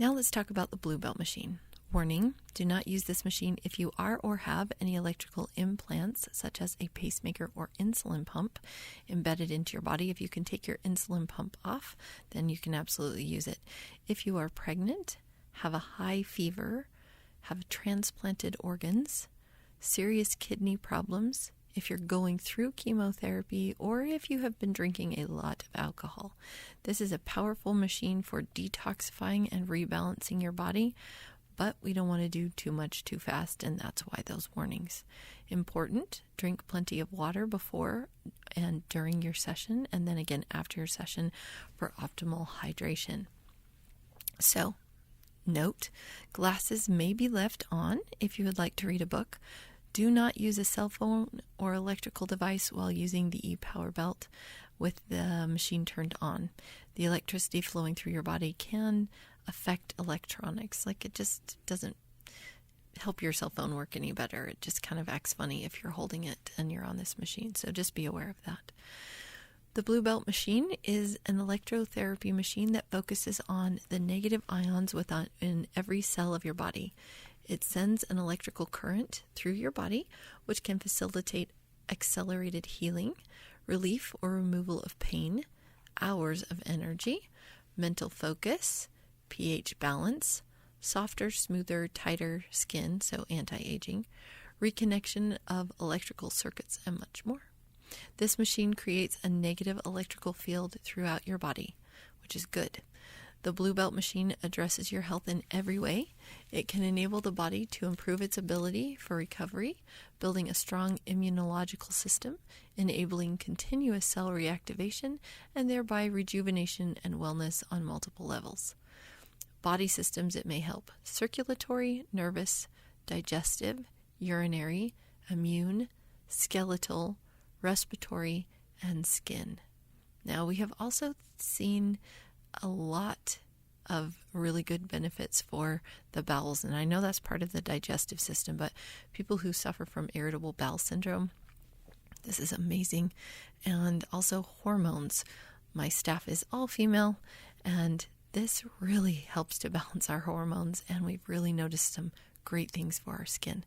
Now let's talk about the Blue Belt machine. Warning, do not use this machine if you are or have any electrical implants, such as a pacemaker or insulin pump embedded into your body. If you can take your insulin pump off, then you can absolutely use it. If you are pregnant, have a high fever, have transplanted organs, serious kidney problems, if you're going through chemotherapy, or if you have been drinking a lot of alcohol. This is a powerful machine for detoxifying and rebalancing your body, but we don't want to do too much too fast, and that's why those warnings. Important, drink plenty of water before and during your session, and then again after your session for optimal hydration. So, note, glasses may be left on if you would like to read a book. Do not use a cell phone or electrical device while using the e-power belt with the machine turned on. The electricity flowing through your body can affect electronics. Like, it just doesn't help your cell phone work any better. It just kind of acts funny if you're holding it and you're on this machine. So just be aware of that. The Blue Belt machine is an electrotherapy machine that focuses on the negative ions within every cell of your body. It sends an electrical current through your body, which can facilitate accelerated healing, relief or removal of pain, hours of energy, mental focus, pH balance, softer, smoother, tighter skin, so anti-aging, reconnection of electrical circuits, and much more. This machine creates a negative electrical field throughout your body, which is good. The Blue Belt machine addresses your health in every way. It can enable the body to improve its ability for recovery, building a strong immunological system, enabling continuous cell reactivation, and thereby rejuvenation and wellness on multiple levels. Body systems it may help: circulatory, nervous, digestive, urinary, immune, skeletal, respiratory, and skin. Now, we have also seen a lot of really good benefits for the bowels, and I know that's part of the digestive system, but people who suffer from irritable bowel syndrome, this is amazing. And also hormones. My staff is all female, and this really helps to balance our hormones, and we've really noticed some great things for our skin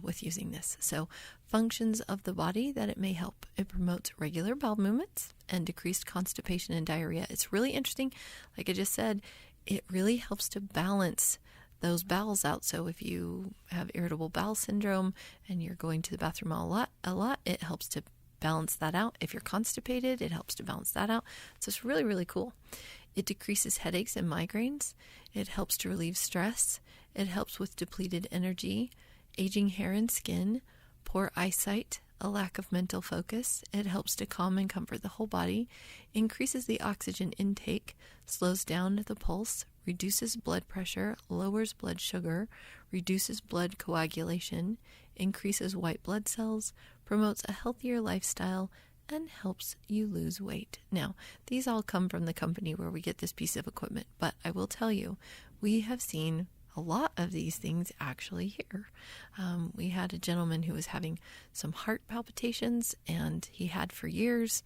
with using this. So, functions of the body that it may help: it promotes regular bowel movements and decreased constipation and diarrhea. It's really interesting. Like I just said, it really helps to balance those bowels out. So if you have irritable bowel syndrome and you're going to the bathroom a lot, it helps to balance that out. If you're constipated, it helps to balance that out. So it's really, really cool. It decreases headaches and migraines. It helps to relieve stress. It helps with depleted energy, aging hair and skin, poor eyesight, a lack of mental focus. It helps to calm and comfort the whole body, increases the oxygen intake, slows down the pulse, reduces blood pressure, lowers blood sugar, reduces blood coagulation, increases white blood cells, promotes a healthier lifestyle, and helps you lose weight. Now, these all come from the company where we get this piece of equipment, but I will tell you, we have seen a lot of these things actually here. We had a gentleman who was having some heart palpitations, and he had for years.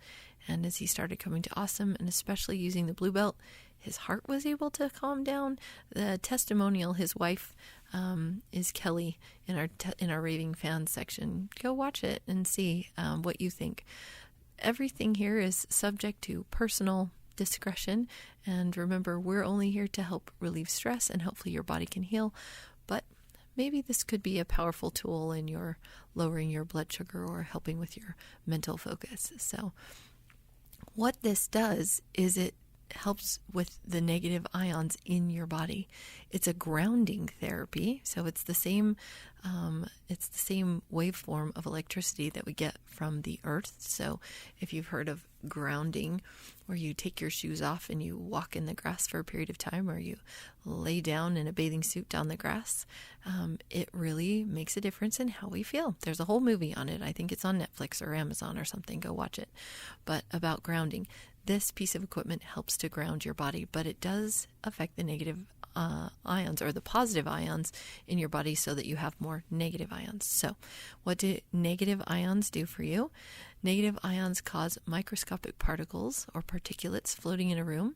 And as he started coming to Ahhsome, and especially using the Blue Belt, his heart was able to calm down. The testimonial, his wife is Kelly in our raving fans section. Go watch it and see what you think. Everything here is subject to personal discretion, and remember, we're only here to help relieve stress, and hopefully your body can heal. But maybe this could be a powerful tool in your lowering your blood sugar or helping with your mental focus. So what this does is it helps with the negative ions in your body. It's a grounding therapy, so it's the same waveform of electricity that we get from the earth. So if you've heard of grounding, where you take your shoes off and you walk in the grass for a period of time, or you lay down in a bathing suit on the grass, it really makes a difference in how we feel. There's a whole movie on it. I think it's on Netflix or Amazon or something. Go watch it. But about grounding. This piece of equipment helps to ground your body, but it does affect the negative ions or the positive ions in your body so that you have more negative ions. So what do negative ions do for you? Negative ions cause microscopic particles or particulates floating in a room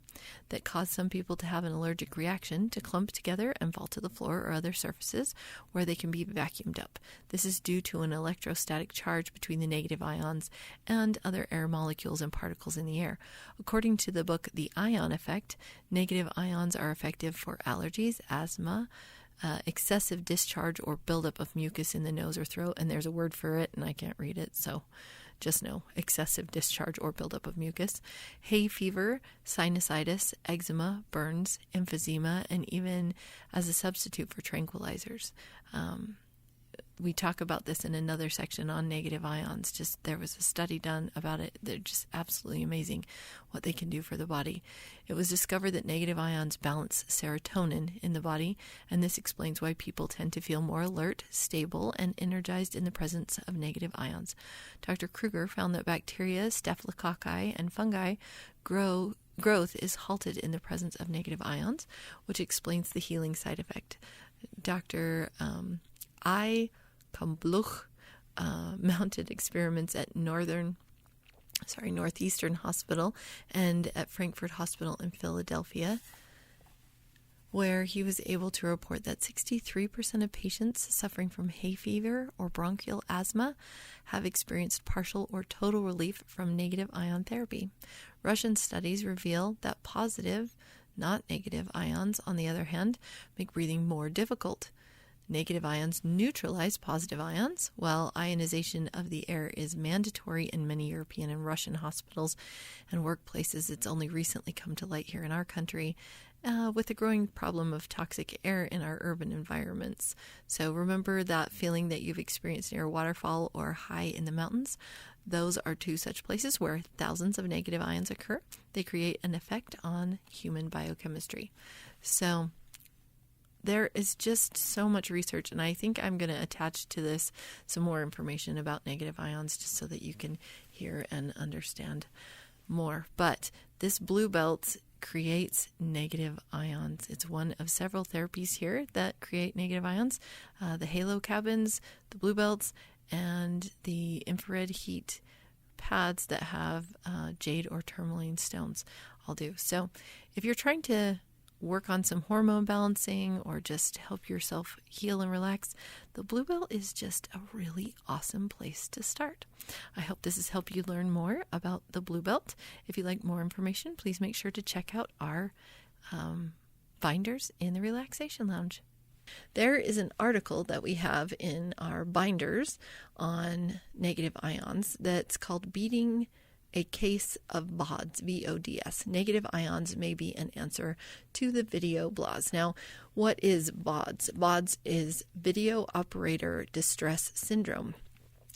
that cause some people to have an allergic reaction, to clump together and fall to the floor or other surfaces where they can be vacuumed up. This is due to an electrostatic charge between the negative ions and other air molecules and particles in the air. According to the book The Ion Effect, negative ions are effective for allergies, asthma, excessive discharge or buildup of mucus in the nose or throat, and there's a word for it and I can't read it, so just know excessive discharge or buildup of mucus, hay fever, sinusitis, eczema, burns, emphysema, and even as a substitute for tranquilizers. We talk about this in another section on negative ions. Just there was a study done about it. They're just absolutely amazing what they can do for the body. It was discovered that negative ions balance serotonin in the body, and this explains why people tend to feel more alert, stable, and energized in the presence of negative ions. Dr. Kruger found that bacteria, staphylococci, and fungi growth is halted in the presence of negative ions, which explains the healing side effect. Dr. Kambluch mounted experiments at Northeastern Hospital and at Frankfurt Hospital in Philadelphia, where he was able to report that 63% of patients suffering from hay fever or bronchial asthma have experienced partial or total relief from negative ion therapy. Russian studies reveal that positive, not negative ions, on the other hand, make breathing more difficult. Negative ions neutralize positive ions, while ionization of the air is mandatory in many European and Russian hospitals and workplaces. It's only recently come to light here in our country with the growing problem of toxic air in our urban environments. So remember that feeling that you've experienced near a waterfall or high in the mountains? Those are two such places where thousands of negative ions occur. They create an effect on human biochemistry. So there is just so much research, and I think I'm going to attach to this some more information about negative ions just so that you can hear and understand more. But this blue belt creates negative ions. It's one of several therapies here that create negative ions. The halo cabins, the blue belts, and the infrared heat pads that have jade or tourmaline stones all do. So if you're trying to work on some hormone balancing or just help yourself heal and relax, the Blue Belt is just a really awesome place to start. I hope this has helped you learn more about the Blue Belt. If you'd like more information, please make sure to check out our binders in the Relaxation Lounge. There is an article that we have in our binders on negative ions that's called Beating a Case of VODs, VODS. Negative ions may be an answer to the video blahs. Now, what is VODs? VODs is Video Operator Distress Syndrome.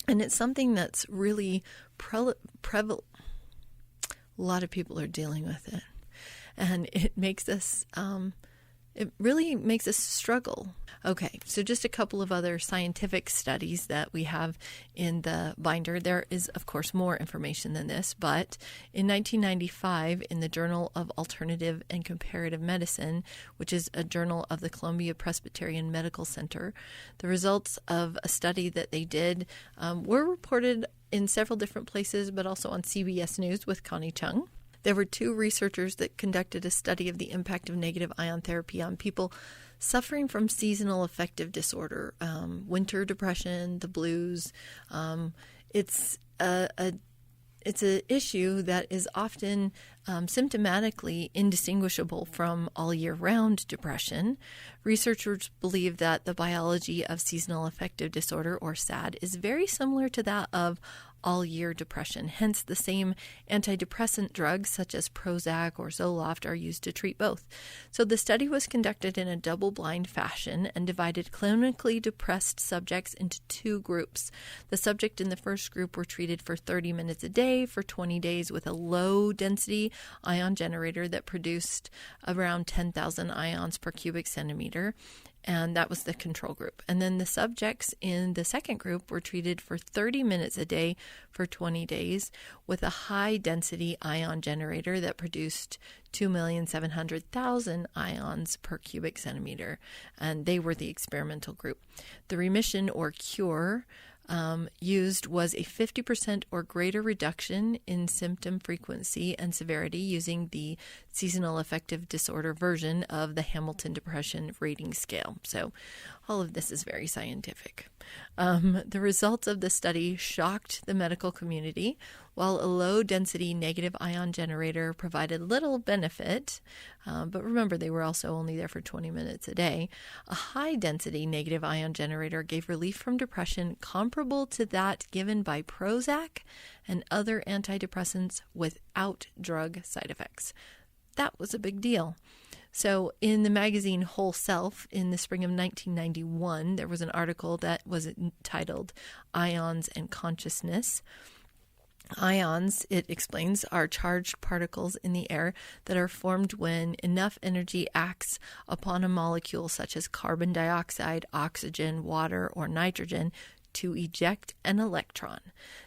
And it's something that's really prevalent. A lot of people are dealing with it. And it makes us... It really makes us struggle. Okay, so just a couple of other scientific studies that we have in the binder. There is, of course, more information than this, but in 1995, in the Journal of Alternative and Comparative Medicine, which is a journal of the Columbia Presbyterian Medical Center, the results of a study that they did were reported in several different places, but also on CBS News with Connie Chung. There were two researchers that conducted a study of the impact of negative ion therapy on people suffering from seasonal affective disorder, winter depression, the blues. It's an issue that is often symptomatically indistinguishable from all year round depression. Researchers believe that the biology of seasonal affective disorder, or SAD, is very similar to that of all-year depression. Hence, the same antidepressant drugs such as Prozac or Zoloft are used to treat both. So the study was conducted in a double-blind fashion and divided clinically depressed subjects into two groups. The subject in the first group were treated for 30 minutes a day for 20 days with a low-density ion generator that produced around 10,000 ions per cubic centimeter. And that was the control group. And then the subjects in the second group were treated for 30 minutes a day for 20 days with a high-density ion generator that produced 2,700,000 ions per cubic centimeter. And they were the experimental group. The remission or cure used was a 50% or greater reduction in symptom frequency and severity using the seasonal affective disorder version of the Hamilton Depression Rating Scale. So all of this is very scientific. The results of the study shocked the medical community. While a low-density negative ion generator provided little benefit, but remember, they were also only there for 20 minutes a day, a high-density negative ion generator gave relief from depression comparable to that given by Prozac and other antidepressants without drug side effects. That was a big deal. So in the magazine Whole Self in the spring of 1991, there was an article that was entitled Ions and Consciousness. Ions, it explains, are charged particles in the air that are formed when enough energy acts upon a molecule such as carbon dioxide, oxygen, water, or nitrogen to eject an electron.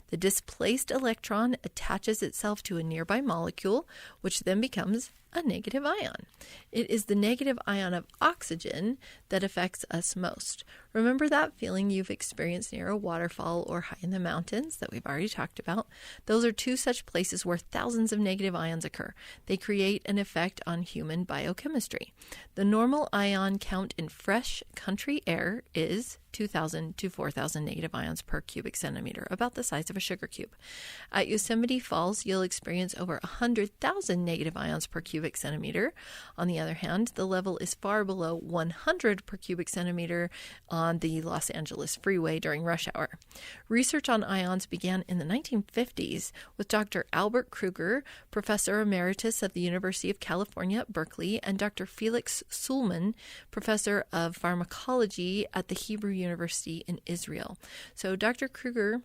The displaced electron attaches itself to a nearby molecule, which then becomes a negative ion. It is the negative ion of oxygen that affects us most. Remember that feeling you've experienced near a waterfall or high in the mountains that we've already talked about? Those are two such places where thousands of negative ions occur. They create an effect on human biochemistry. The normal ion count in fresh country air is 2,000 to 4,000 negative ions per cubic centimeter, about the size of a sugar cube. At Yosemite Falls, you'll experience over 100,000 negative ions per cubic centimeter. On the other hand, the level is far below 100 per cubic centimeter on the Los Angeles freeway during rush hour. Research on ions began in the 1950s with Dr. Albert Kruger, professor emeritus at the University of California at Berkeley, and Dr. Felix Sulman, professor of pharmacology at the Hebrew University in Israel. So Dr. Kruger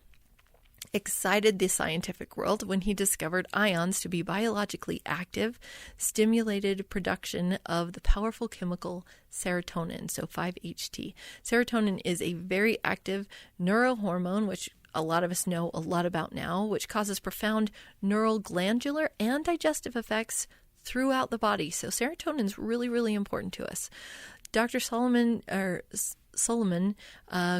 excited the scientific world when he discovered ions to be biologically active, stimulated production of the powerful chemical serotonin, so 5-HT. Serotonin is a very active neurohormone, which a lot of us know a lot about now, which causes profound neural, glandular, and digestive effects throughout the body. So serotonin is really, really important to us. Dr. Solomon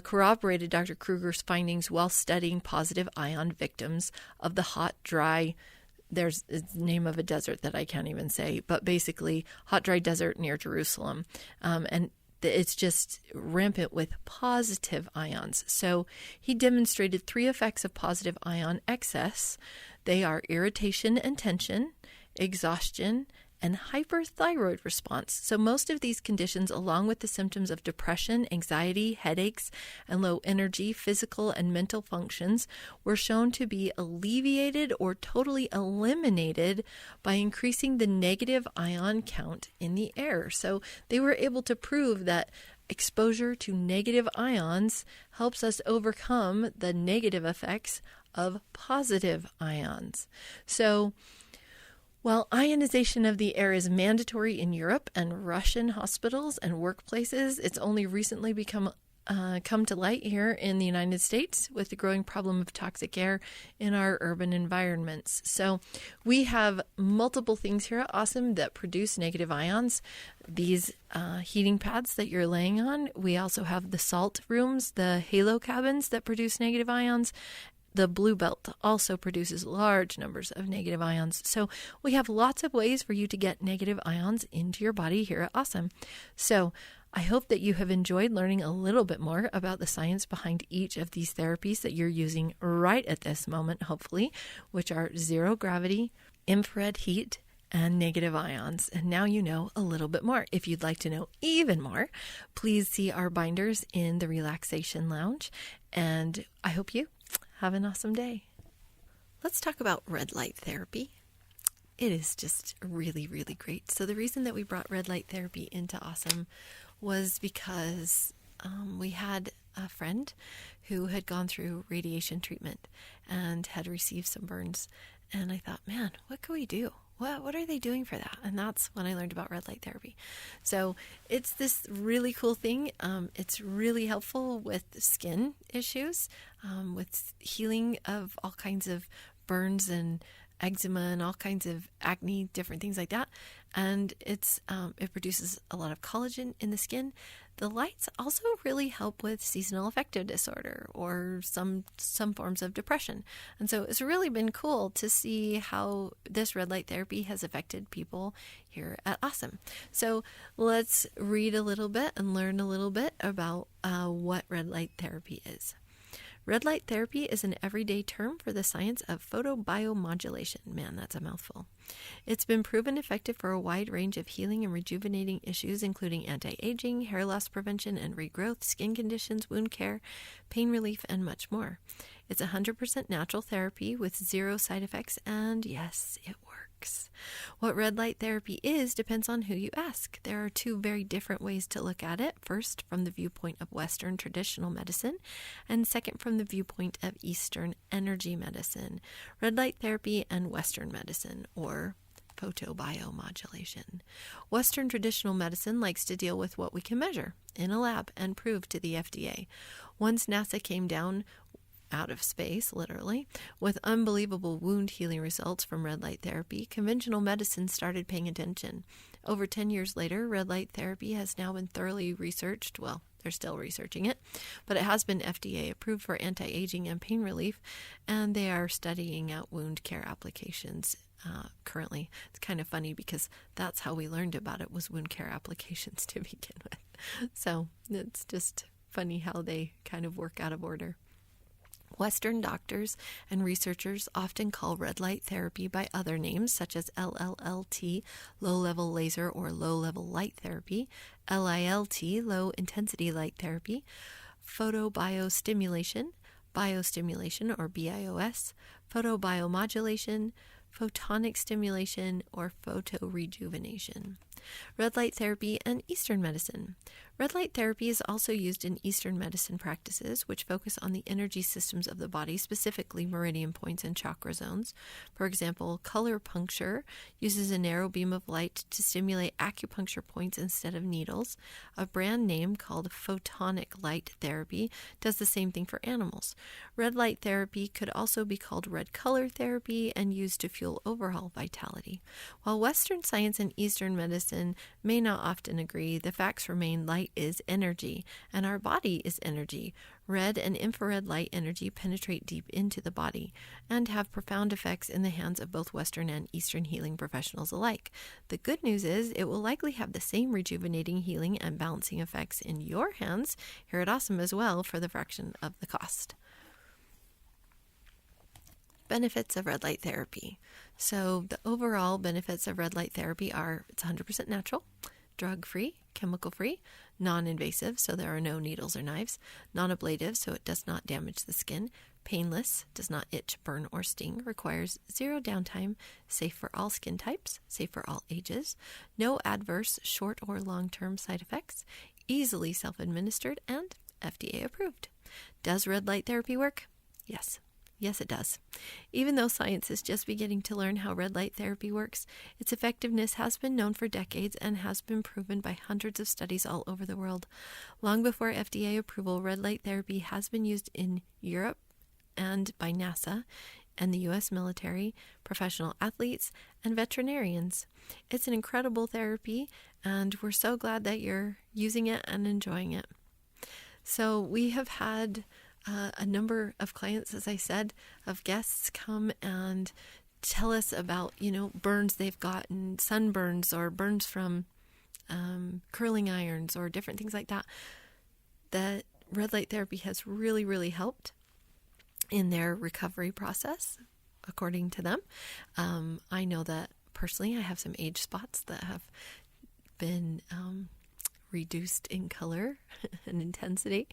corroborated Dr. Kruger's findings while studying positive ion victims of the hot, dry, there's the name of a desert that I can't even say, but basically hot, dry desert near Jerusalem. And it's just rampant with positive ions. So he demonstrated 3 effects of positive ion excess. They are irritation and tension, exhaustion, and hyperthyroid response. So most of these conditions, along with the symptoms of depression, anxiety, headaches, and low energy, physical and mental functions, were shown to be alleviated or totally eliminated by increasing the negative ion count in the air. So they were able to prove that exposure to negative ions helps us overcome the negative effects of positive ions. So while ionization of the air is mandatory in Europe and Russian hospitals and workplaces, it's only recently come to light here in the United States with the growing problem of toxic air in our urban environments. So we have multiple things here at Ahhsome that produce negative ions. These heating pads that you're laying on. We also have the salt rooms, the halo cabins that produce negative ions. The blue belt also produces large numbers of negative ions. So we have lots of ways for you to get negative ions into your body here at Ahhsome. So I hope that you have enjoyed learning a little bit more about the science behind each of these therapies that you're using right at this moment, hopefully, which are zero gravity, infrared heat, and negative ions. And now you know a little bit more. If you'd like to know even more, please see our binders in the Relaxation Lounge. And I hope you have an awesome day. Let's talk about red light therapy. It is just really, really great. So the reason that we brought red light therapy into Ahhsome was because we had a friend who had gone through radiation treatment and had received some burns. And I thought, man, what can we do? What are they doing for that? And that's when I learned about red light therapy. So it's this really cool thing. It's really helpful with skin issues, with healing of all kinds of burns and eczema and all kinds of acne, different things like that. And it produces a lot of collagen in the skin The lights also really help with seasonal affective disorder or some forms of depression. And so it's really been cool to see how this red light therapy has affected people here at Ahhhsome. So let's read a little bit and learn a little bit about what red light therapy is. Red light therapy is an everyday term for the science of photobiomodulation. Man, that's a mouthful. It's been proven effective for a wide range of healing and rejuvenating issues, including anti-aging, hair loss prevention and regrowth, skin conditions, wound care, pain relief, and much more. It's 100% natural therapy with zero side effects, and yes, it works. What red light therapy is depends on who you ask. There are two very different ways to look at it. First, from the viewpoint of Western traditional medicine, and second, from the viewpoint of Eastern energy medicine. Red light therapy and Western medicine, or photobiomodulation. Western traditional medicine likes to deal with what we can measure in a lab and prove to the FDA. Once NASA came down out of space, literally, with unbelievable wound healing results from red light therapy, conventional medicine started paying attention. Over 10 years later, red light therapy has now been thoroughly researched. Well, they're still researching it, but it has been FDA approved for anti-aging and pain relief, and they are studying out wound care applications currently. It's kind of funny because that's how we learned about it, was wound care applications to begin with. So it's just funny how they kind of work out of order. Western doctors and researchers often call red light therapy by other names, such as LLLT, low-level laser or low-level light therapy, LILT, low-intensity light therapy, photobiostimulation, biostimulation or BIOS, photobiomodulation, photonic stimulation, or photorejuvenation. Red light therapy and Eastern medicine. Red light therapy is also used in Eastern medicine practices, which focus on the energy systems of the body, specifically meridian points and chakra zones. For example, color puncture uses a narrow beam of light to stimulate acupuncture points instead of needles. A brand name called photonic light therapy does the same thing for animals. Red light therapy could also be called red color therapy and used to fuel overall vitality. While Western science and Eastern medicine may not often agree, the facts remain: light is energy, and our body is energy. Red and infrared light energy penetrate deep into the body and have profound effects in the hands of both Western and Eastern healing professionals alike. The good news is it will likely have the same rejuvenating, healing, and balancing effects in your hands here at Ahhhsome as well, for the fraction of the cost. Benefits of red light therapy. So the overall benefits of red light therapy are: it's 100% natural, drug-free, chemical-free, non-invasive, so there are no needles or knives, non-ablative, so it does not damage the skin, painless, does not itch, burn, or sting, requires zero downtime, safe for all skin types, safe for all ages, no adverse short or long-term side effects, easily self-administered, and FDA approved. Does red light therapy work? Yes. Yes, it does. Even though science is just beginning to learn how red light therapy works, its effectiveness has been known for decades and has been proven by hundreds of studies all over the world. Long before FDA approval, red light therapy has been used in Europe and by NASA and the U.S. military, professional athletes, and veterinarians. It's an incredible therapy, and we're so glad that you're using it and enjoying it. So we have had a number of clients, as I said, of guests come and tell us about, burns they've gotten, sunburns or burns from curling irons or different things like that. That red light therapy has really, really helped in their recovery process, according to them. I know that personally I have some age spots that have been reduced in color and intensity.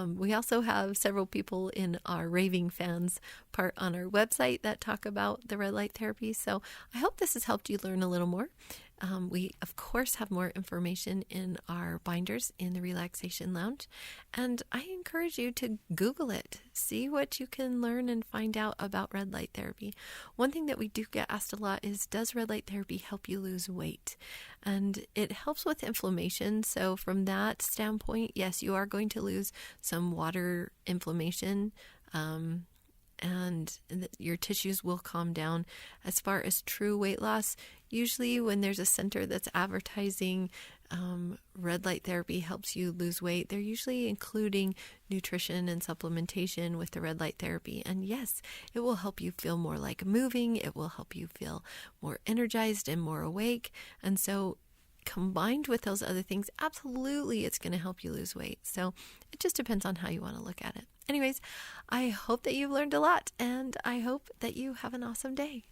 We also have several people in our Raving Fans part on our website that talk about the red light therapy. So I hope this has helped you learn a little more. We, of course, have more information in our binders in the Relaxation Lounge, and I encourage you to Google it. See what you can learn and find out about red light therapy. One thing that we do get asked a lot is, does red light therapy help you lose weight? And it helps with inflammation. So from that standpoint, yes, you are going to lose some water inflammation, and your tissues will calm down. As far as true weight loss, usually when there's a center that's advertising Red light therapy helps you lose weight. They're usually including nutrition and supplementation with the red light therapy. And yes, it will help you feel more like moving. It will help you feel more energized and more awake. And so combined with those other things, absolutely, it's going to help you lose weight. So it just depends on how you want to look at it. Anyways, I hope that you've learned a lot, and I hope that you have an awesome day.